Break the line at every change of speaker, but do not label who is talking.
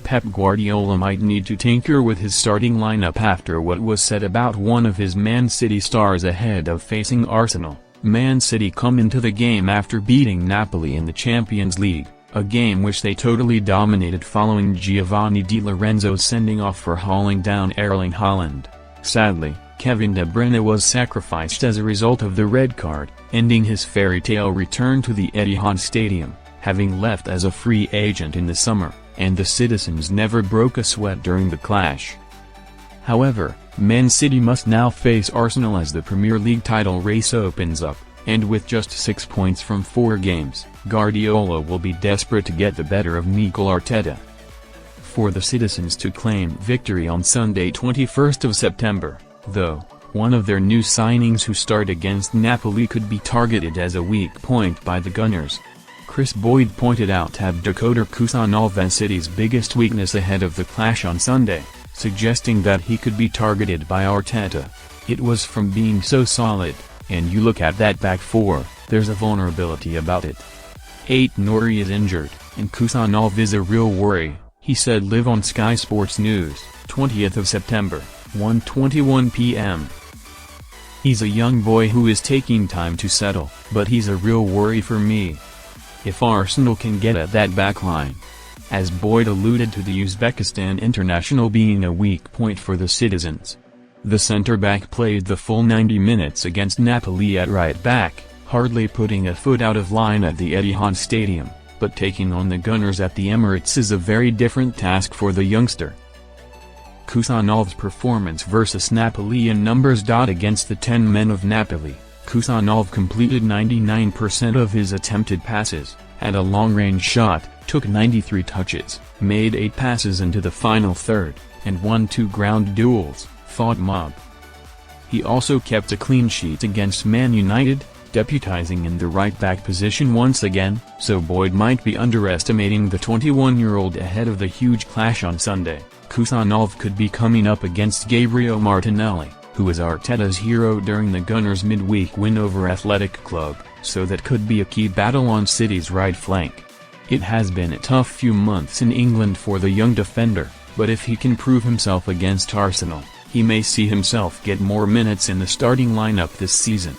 Pep Guardiola might need to tinker with his starting lineup after what was said about one of his Man City stars ahead of facing Arsenal. Man City come into the game after beating Napoli in the Champions League, a game which they totally dominated following Giovanni Di Lorenzo's sending off for hauling down Erling Haaland. Sadly, Kevin De Bruyne was sacrificed as a result of the red card, ending his fairy tale return to the Etihad Stadium, having left as a free agent in the summer, and the citizens never broke a sweat during the clash. However, Man City must now face Arsenal as the Premier League title race opens up, and with just 6 points from 4 games, Guardiola will be desperate to get the better of Mikel Arteta. For the citizens to claim victory on Sunday 21st of September, though, one of their new signings who start against Napoli could be targeted as a weak point by the Gunners. Kris Boyd pointed out Abdelkader Kusanov as City's biggest weakness ahead of the clash on Sunday, suggesting that he could be targeted by Arteta. It was from being so solid, and you look at that back four, there's a vulnerability about it. Nouri is injured, and Kusanov is a real worry, he said live on Sky Sports News, 20th of September, 1:21 p.m. He's a young boy who is taking time to settle, but he's a real worry for me. If Arsenal can get at that backline. As Boyd alluded to the Uzbekistan international being a weak point for the citizens. The centre-back played the full 90 minutes against Napoli at right back, hardly putting a foot out of line at the Etihad Stadium, but taking on the Gunners at the Emirates is a very different task for the youngster. Kusanov's performance versus Napoli in numbers. Against the 10 men of Napoli, Kusanov completed 99% of his attempted passes, had a long-range shot, took 93 touches, made 8 passes into the final third, and won 2 ground duels, fought mob. He also kept a clean sheet against Man United, deputizing in the right-back position once again, so Boyd might be underestimating the 21-year-old ahead of the huge clash on Sunday. Kusanov could be coming up against Gabriel Martinelli, who was Arteta's hero during the Gunners' midweek win over Athletic Club, so that could be a key battle on City's right flank. It has been a tough few months in England for the young defender, but if he can prove himself against Arsenal, he may see himself get more minutes in the starting lineup this season.